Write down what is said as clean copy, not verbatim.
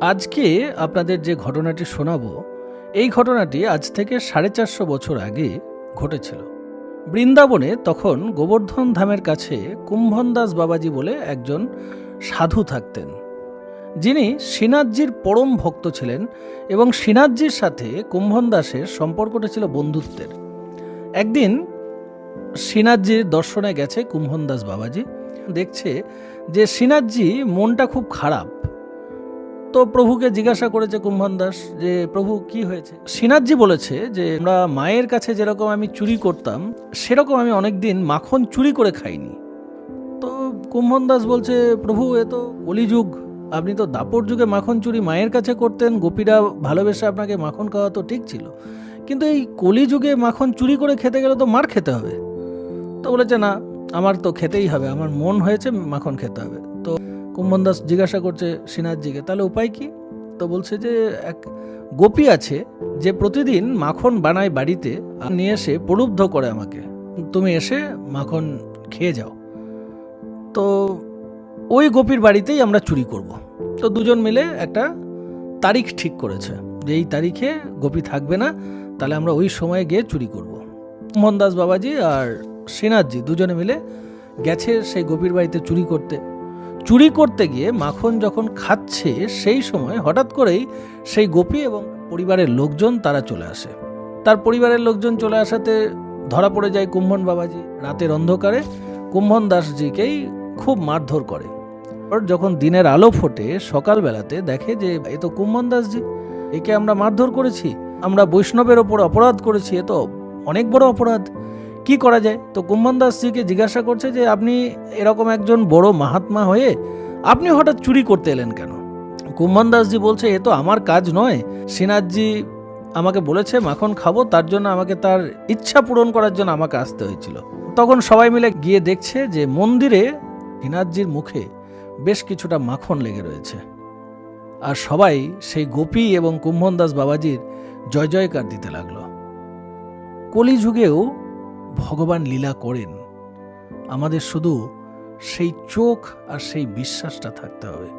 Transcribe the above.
আজকে আপনাদের যে ঘটনাটি শোনাবো, এই ঘটনাটি আজ থেকে 450 বছর আগে ঘটেছিল। বৃন্দাবনে তখন গোবর্ধন ধামের কাছে কুম্ভনদাস বাবাজি বলে একজন সাধু থাকতেন, যিনি শ্রীনাথজির পরম ভক্ত ছিলেন এবং শ্রীনাথজির সাথে কুম্ভনদাসের সম্পর্কটা ছিল বন্ধুত্বের। একদিন শ্রীনাথজির দর্শনে গেছে কুম্ভনদাস বাবাজি, দেখছে যে শ্রীনাথজি মনটা খুব খারাপ। তো প্রভুকে জিজ্ঞাসা করেছে কুম্ভনদাস যে প্রভু কি হয়েছে। শ্রীনাথজি বলেছে যে আমরা মায়ের কাছে যেরকম আমি চুরি করতাম সেরকম আমি অনেকদিন মাখন চুরি করে খাইনি। তো কুম্ভনদাস বলছে প্রভু এ তো কলিযুগ, আপনি তো দাপর যুগে মাখন চুরি মায়ের কাছে করতেন, গোপীরা ভালোবেসে আপনাকে মাখন খাওয়া তো ঠিক ছিল, কিন্তু এই কলিযুগে মাখন চুরি করে খেতে গেলে তো মার খেতে হবে। তো বলেছে না, আমার তো খেতেই হবে, আমার মন হয়েছে মাখন খেতে হবে। তো কুম্ভনদাস জিজ্ঞাসা করছে শ্রীনাথজিকে তাহলে উপায় কি। তো বলছে যে এক গোপী আছে যে প্রতিদিন মাখন বানায় বাড়িতে, নিয়ে এসে প্রলুব্ধ করে আমাকে, তুমি এসে মাখন খেয়ে যাও। তো ওই গোপীর বাড়িতেই আমরা চুরি করব। তো দুজন মিলে একটা তারিখ ঠিক করেছে যে এই তারিখে গোপী থাকবে না, তাহলে আমরা ওই সময়ে গিয়ে চুরি করব। কুম্ভনদাস বাবাজি আর শ্রীনাথজি দুজনে মিলে গেছে সেই গোপীর বাড়িতে চুরি করতে গিয়ে মাখন যখন খাচ্ছে সেই সময় হঠাৎ করেই সেই গোপী এবং পরিবারের লোকজন তারা চলে আসে। তার পরিবারের লোকজন চলে আসাতে ধরা পড়ে যায় কুম্ভন বাবাজি। রাতের অন্ধকারে কুম্ভন দাসজিকেই খুব মারধর করে। যখন দিনের আলো ফোটে সকালবেলাতে দেখে যে এ তো কুম্ভন দাসজি, একে আমরা মারধর করেছি, আমরা বৈষ্ণবের ওপর অপরাধ করেছি, এ তো অনেক বড় অপরাধ, কি করা যায়। তো কুম্ভন দাসজিকে জিজ্ঞাসা করছে যে আপনি এরকম একজন বড় মাহাত্মা হয়ে আপনি হঠাৎ চুরি করতে এলেন কেন। কুম্ভন দাসজি বলছে এ তো আমার কাজ নয়, শ্রীনাথজি আমাকে বলেছে মাখন খাবো, তার জন্য আমাকে তার ইচ্ছা পূরণ করার জন্য আমাকে আসতে হয়েছিল। তখন সবাই মিলে গিয়ে দেখছে যে মন্দিরে শ্রীনাথজির মুখে বেশ কিছুটা মাখন লেগে রয়েছে, আর সবাই সেই গোপী এবং কুম্ভনদাস বাবাজির জয় জয়কার দিতে লাগলো। কলিযুগেও ভগবান লীলা করেন, আমাদের শুধু সেই চোখ আর সেই বিশ্বাসটা থাকতে হবে।